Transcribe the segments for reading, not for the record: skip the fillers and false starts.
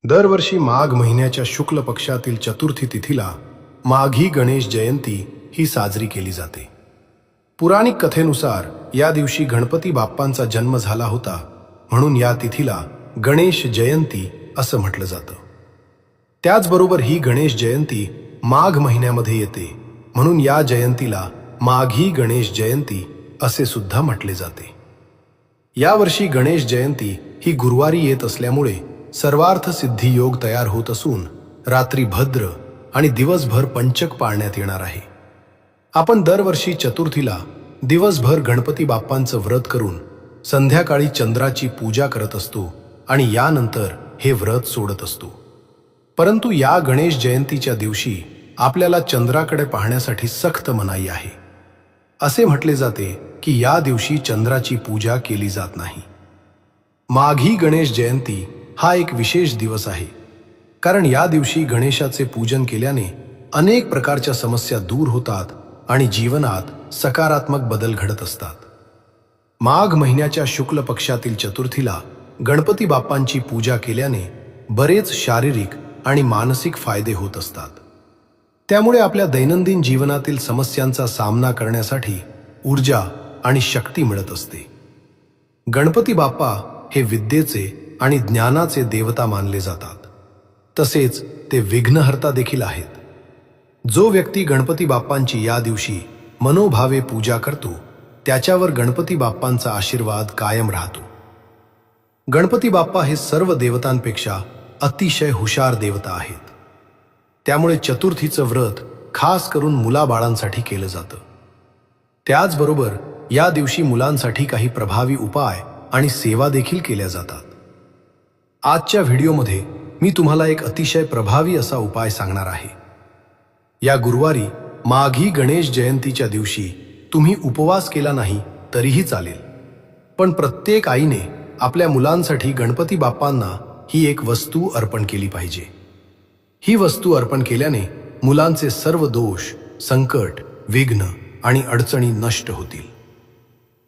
दरवर्षी माघ महिन्याच्या शुक्ल पक्षातील चतुर्थी तिथीला माघी गणेश जयंती ही साजरी केली जाते. पुराणिक कथेनुसार या दिवशी गणपती बाप्पांचा जन्म झाला होता, म्हणून या तिथीला गणेश जयंती असं म्हटलं जातं. त्याचबरोबर ही गणेश जयंती माघ महिन्यामध्ये येते, म्हणून या जयंतीला माघी गणेश जयंती असे सुद्धा म्हटले जाते. यावर्षी गणेश जयंती ही गुरुवारी येत असल्यामुळे सर्वार्थ सिद्धी योग तयार होत असून रात्री भद्र आणि दिवसभर पंचक पाळण्यात येणार आहे. आपण दरवर्षी चतुर्थीला दिवसभर गणपती बाप्पांचं व्रत करून संध्याकाळी चंद्राची पूजा करत असतो आणि यानंतर हे व्रत सोडत असतो. परंतु या गणेश जयंतीच्या दिवशी आपल्याला चंद्राकडे पाहण्यासाठी सक्त मनाई आहे. असे म्हटले जाते की या दिवशी चंद्राची पूजा केली जात नाही. माघी गणेश जयंती हा एक विशेष दिवस आहे, कारण या दिवशी गणेशाचे पूजन केल्याने अनेक प्रकारच्या समस्या दूर होतात आणि जीवनात सकारात्मक बदल घडत असतात. माघ महिन्याच्या शुक्ल पक्षातील चतुर्थीला गणपती बाप्पांची पूजा केल्याने बरेच शारीरिक आणि मानसिक फायदे होत असतात. त्यामुळे आपल्या दैनंदिन जीवनातील समस्यांचा सामना करण्यासाठी ऊर्जा आणि शक्ती मिळत असते. गणपती बाप्पा हे विद्येचे आणि ज्ञानाचे देवता मानले जातात. तसेच ते विघ्नहर्ता देखील आहेत. जो व्यक्ती गणपती बाप्पांची या दिवशी मनोभावे पूजा करतो, त्याच्यावर गणपती बाप्पांचा आशीर्वाद कायम राहतो. गणपती बाप्पा हे सर्व देवतांपेक्षा अतिशय हुशार देवता आहेत. त्यामुळे चतुर्थीचं व्रत खास करून मुलाबाळांसाठी केलं जातं. त्याचबरोबर या दिवशी मुलांसाठी काही प्रभावी उपाय आणि सेवा देखील केल्या जातात. आजच्या व्हिडिओमध्ये मी तुम्हाला एक अतिशय प्रभावी असा उपाय सांगणार आहे. या गुरुवारी माघी गणेश जयंतीच्या दिवशी तुम्ही उपवास केला नाही तरीही चालेल, पण प्रत्येक आईने आपल्या मुलांसाठी गणपती बाप्पांना ही एक वस्तू अर्पण केली पाहिजे. ही वस्तू अर्पण केल्याने मुलांचे सर्व दोष, संकट, विघ्न आणि अडचणी नष्ट होतील.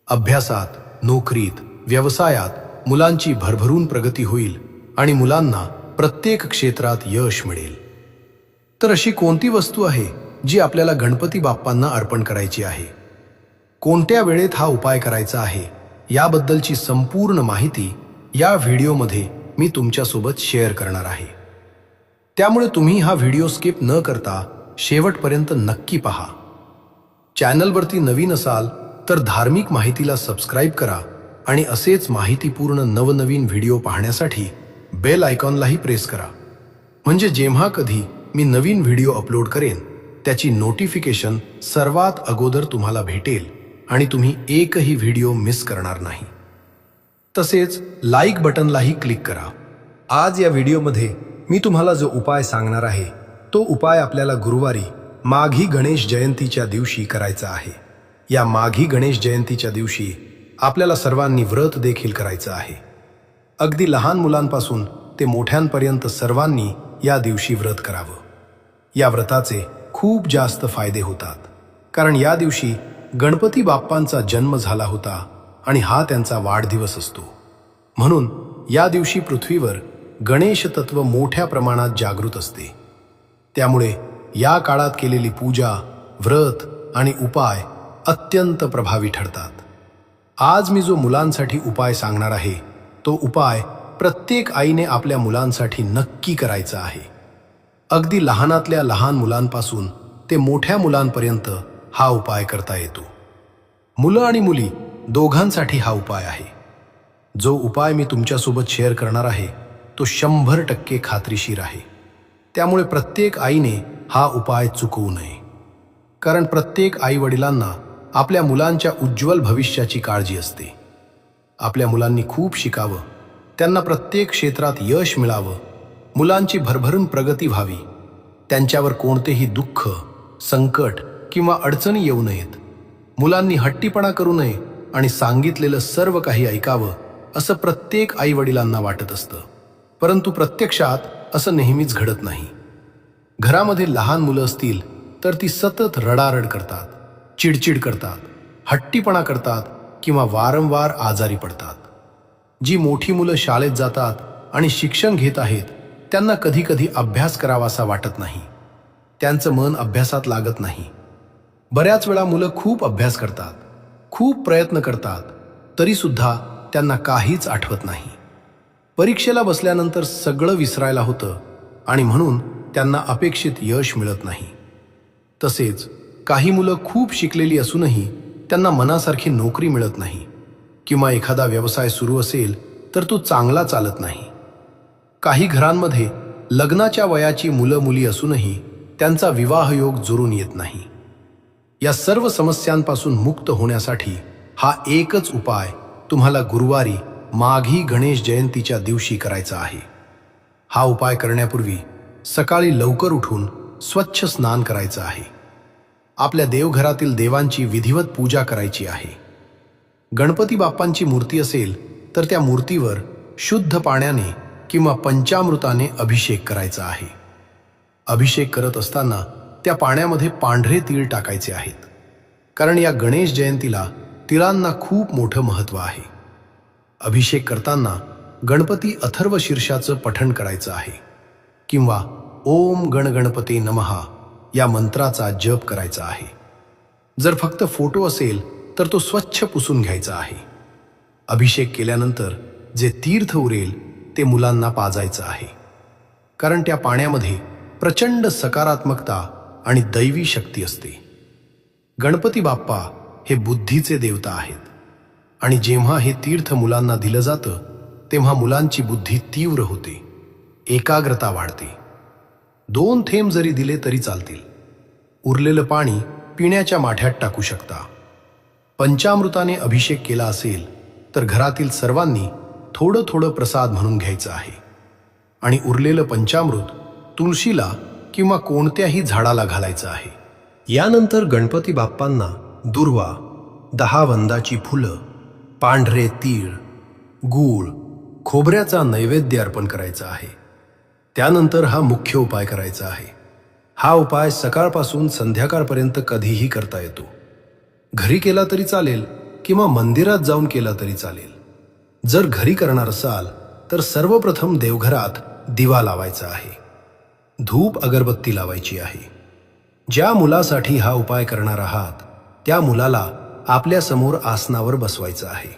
अभ्यासात, नोकरीत, व्यवसायात मुलांची भरभरून प्रगती होईल आणि मुलांना प्रत्येक क्षेत्रात यश मिळेल. तर अशी कोणती वस्तू आहे जी आपल्याला गणपती बाप्पांना अर्पण करायची आहे? कोणत्या वेळेत हा उपाय करायचा आहे, याबद्दलची संपूर्ण माहिती या व्हिडिओमध्ये मी तुमच्यासोबत शेअर करणार आहे. त्यामुळे तुम्ही हा व्हिडिओ स्किप न करता शेवटपर्यंत नक्की पहा. चॅनलवरती नवीन असाल तर धार्मिक माहितीला सबस्क्राईब करा आणि असेच माहितीपूर्ण नवनवीन व्हिडिओ पाहण्यासाठी बेल आयकॉनलाही प्रेस करा, म्हणजे जेव्हा कधी मी नवीन व्हिडिओ अपलोड करेन त्याची नोटिफिकेशन सर्वात अगोदर तुम्हाला भेटेल आणि तुम्ही एकही व्हिडिओ मिस करणार नाही. तसेच लाईक बटनलाही क्लिक करा. आज या व्हिडिओमध्ये मी तुम्हाला जो उपाय सांगणार आहे तो उपाय आपल्याला गुरुवारी माघी गणेश जयंतीच्या दिवशी करायचा आहे. या माघी गणेश जयंतीच्या दिवशी आपल्याला सर्वांनी व्रत देखील करायचं आहे. अगदी लहान मुलांपासून ते मोठ्यांपर्यंत सर्वांनी या दिवशी व्रत करावं. या व्रताचे खूप जास्त फायदे होतात, कारण या दिवशी गणपती बाप्पांचा जन्म झाला होता आणि हा त्यांचा वाढदिवस असतो. म्हणून या दिवशी पृथ्वीवर गणेश तत्व मोठ्या प्रमाणात जागृत असते. त्यामुळे या काळात केलेली पूजा, व्रत आणि उपाय अत्यंत प्रभावी ठरतात. आज मी जो मुलांसाठी उपाय सांगणार आहे तो उपाय प्रत्येक आईने आपल्या मुलांसाठी नक्की करायचा आहे. अगदी लहानातल्या लहान मुलांपासून ते मोठ्या मुलांपर्यंत हा उपाय करता येतो. मुलं आणि मुली दोघांसाठी हा उपाय आहे. जो उपाय मी तुमच्यासोबत शेअर करणार आहे तो 100% खात्रीशीर आहे. त्यामुळे प्रत्येक आईने हा उपाय चुकवू नये, कारण प्रत्येक आई वडिलांना आपल्या मुलांच्या उज्ज्वल भविष्याची काळजी असते. आपल्या मुलांनी खूप शिकावं, त्यांना प्रत्येक क्षेत्रात यश मिळावं, मुलांची भरभरून प्रगती व्हावी, त्यांच्यावर कोणतेही दुःख, संकट किंवा अडचणी येऊ नयेत. मुलांनी हट्टीपणा करू नये आणि सांगितलेलं सर्व काही ऐकावं असं प्रत्येक आई वडिलांना वाटत असतं. परंतु प्रत्यक्षात असं नेहमीच घडत नाही. घरामध्ये लहान मुलं असतील तर ती सतत रडारड करतात, चिडचिड करतात, हट्टीपणा करतात किंवा वारंवार आजारी पडतात. जी मोठी मुलं शाळेत जातात आणि शिक्षण घेत आहेत त्यांना कधीकधी अभ्यास करावासा वाटत नाही. त्यांचं मन अभ्यासात लागत नाही. बऱ्याच वेळा मुलं खूप अभ्यास करतात, खूप प्रयत्न करतात, तरी सुद्धा त्यांना काहीच आठवत नाही. परीक्षेला बसल्यानंतर सगळं विसरायला होतं आणि म्हणून त्यांना अपेक्षित यश मिळत नाही. तसेच काही मुलं खूप शिकलेली असूनही त्यांना मनासारखी नोकरी मिळत नाही किंवा एखादा व्यवसाय सुरू असेल तर तो चांगला चालत नाही. काही घरांमध्ये लग्नाच्या वयाची मुलं मुली असूनही त्यांचा विवाहयोग जुळून येत नाही. या सर्व समस्यांपासून मुक्त होण्यासाठी हा एकच उपाय तुम्हाला गुरुवारी माघी गणेश जयंतीच्या दिवशी करायचा आहे. हा उपाय करण्यापूर्वी सकाळी लवकर उठून स्वच्छ स्नान करायचं आहे. आपल्या देवघरातील देवांची विधिवत पूजा करायची आहे. गणपती बाप्पांची मूर्ती असेल तर त्या मूर्तीवर शुद्ध पाण्याने किंवा पंचामृताने अभिषेक करायचा आहे. अभिषेक करत असताना त्या पाण्यामध्ये पांढरे तीळ टाकायचे आहेत, कारण या गणेश जयंतीला तिळांना खूप मोठं महत्त्व आहे. अभिषेक करताना गणपती अथर्व शीर्षाचं पठण करायचं आहे किंवा ओम गणगणपते नमः या मंत्राचा जप करायचा आहे. जर फक्त फोटो असेल तर तो स्वच्छ पुसून घ्यायचा आहे. अभिषेक केल्यानंतर जे तीर्थ उरेल ते मुलांना पाजायचं आहे, कारण त्या पाण्यामध्ये प्रचंड सकारात्मकता आणि दैवी शक्ती असते. गणपती बाप्पा हे बुद्धीचे देवता आहेत आणि जेव्हा हे तीर्थ मुलांना दिलं जातं तेव्हा मुलांची बुद्धी तीव्र होते, एकाग्रता वाढते. 2 थेंब जरी दिले तरी चालतील. उरलेलं पाणी पिण्याच्या माठ्यात टाकू शकता. पंचामृताने अभिषेक केला असेल तर घरातील सर्वांनी थोडं थोडं प्रसाद म्हणून घ्यायचं आहे आणि उरलेलं पंचामृत तुळशीला किंवा कोणत्याही झाडाला घालायचं आहे. यानंतर गणपती बाप्पांना दुर्वा, 10 वंदाची फुलं, पांढरे तीळ, गूळ, खोबऱ्याचा नैवेद्य अर्पण करायचा आहे. त्यानंतर हा मुख्य उपाय करायचा आहे. हा उपाय सकाळपासून संध्याकाळपर्यंत कधीही करता येतो. घरी केला तरी चालेल किंवा मंदिरात जाऊन केला तरी चालेल. जर घरी करणार असाल तर सर्वप्रथम देवघरात दिवा लावायचा आहे. धूप अगरबत्ती लावायची आहे. ज्या मुलासाठी हा उपाय करणार आहात त्या मुलाला आपल्या समोर आसनावर बसवायचं आहे.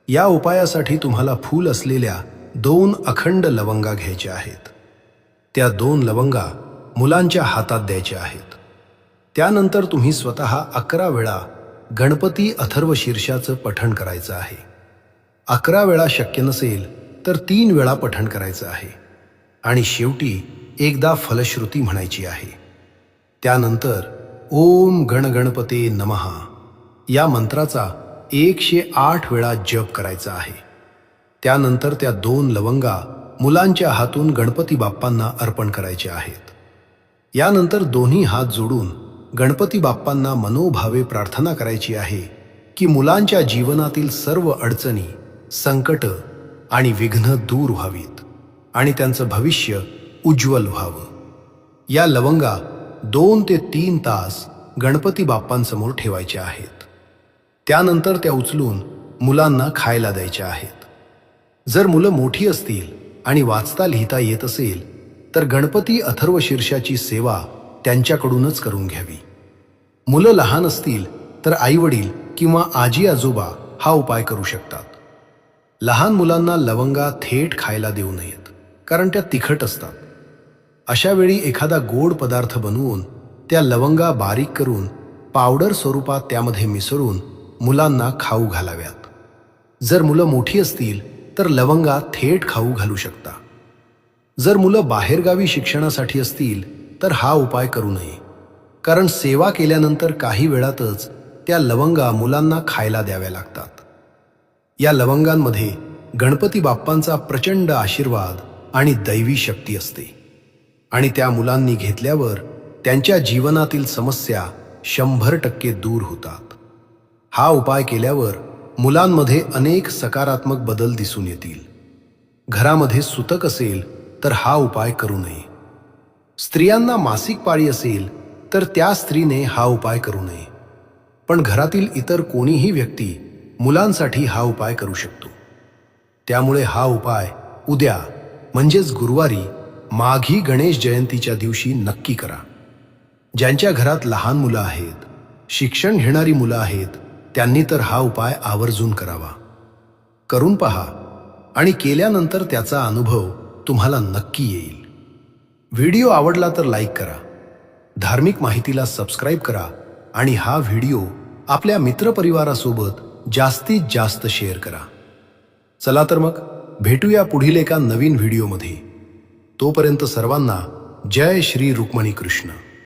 या उपायासाठी तुम्हाला फूल असलेल्या 2 अखंड लवंगा घ्यायच्या आहेत. त्या 2 लवंगा मुलांच्या हातात द्यायच्या आहेत. त्यानंतर तुम्ही स्वतः 11 वेळा गणपती अथर्व शीर्षाचं पठण करायचं आहे. 11 वेळा शक्य नसेल तर 3 वेळा पठण करायचं आहे आणि शेवटी एकदा फलश्रुती म्हणायची आहे. त्यानंतर ओम गणगणपते नमः या मंत्राचा 108 वेळा जप करायचा आहे. त्यानंतर त्या 2 लवंगा मुलांच्या हातून गणपती बाप्पांना अर्पण करायचे आहेत. यानंतर दोन्ही हात जोडून गणपती बाप्पांना मनोभावे प्रार्थना करायची आहे की मुलांच्या जीवनातील सर्व अडचणी, संकट आणि विघ्न दूर व्हावीत आणि त्यांचं भविष्य उज्ज्वल व्हावं. या लवंगा 2 ते 3 तास गणपती बाप्पांसमोर ठेवायच्या आहेत. त्यानंतर त्या उचलून मुलांना खायला द्यायच्या आहेत. जर मुलं मोठी असतील आणि वाचता लिहिता येत असेल तर गणपती अथर्व शीर्षाची सेवा त्यांच्याकडूनच करून घ्यावी. मुलं लहान असतील तर आईवडील किंवा आजी आजोबा हा उपाय करू शकतात. लहान मुलांना लवंगा थेट खायला देऊ नयेत, कारण त्या तिखट असतात. अशा वेळी एखादा गोड पदार्थ बनवून त्या लवंगा बारीक करून पावडर स्वरूपात त्यामध्ये मिसळून मुलांना खाऊ घालाव्यात. जर मुलं मोठी असतील तर लवंगा थेट खाऊ घालू शकता. जर मुलं बाहेरगावी शिक्षणासाठी असतील तर हा उपाय करू नये, कारण सेवा केल्यानंतर काही वेळातच त्या लवंगा मुलांना खायला द्याव्या लागतात. या लवंगांमध्ये गणपती बाप्पांचा प्रचंड आशीर्वाद आणि दैवी शक्ती असते आणि त्या मुलांनी घेतल्यावर त्यांच्या जीवनातील समस्या 100% दूर होतात. हा उपाय केल्यावर मुलांमध्ये अनेक सकारात्मक बदल दिसून येतील. घरामध्ये सुतक असेल तर हा उपाय करू नये. स्त्रियांना मासिक पाळी असेल तर त्या स्त्रीने हा उपाय करू नये. पण घरातील इतर कोणीही व्यक्ती मुलांसाठी हा उपाय करू शकतो. त्यामुळे हा उपाय उद्या म्हणजेच गुरुवारी माघी गणेश जयंतीच्या दिवशी नक्की करा. ज्यांच्या घरात लहान मुलं आहेत, शिक्षण घेणारी मुलं आहेत, त्यांनी तर हा उपाय आवर्जून करावा. करून पहा आणि केल्यानंतर त्याचा अनुभव तुम्हाला नक्की येईल. व्हिडिओ आवडला तर लाईक करा, धार्मिक माहितीला सबस्क्राईब करा आणि हा व्हिडिओ आपल्या मित्रपरिवारासोबत जास्तीत जास्त शेअर करा. चला तर मग भेटूया पुढील एका नवीन व्हिडिओमध्ये. तोपर्यंत सर्वांना जय श्री रुक्मिणी कृष्ण.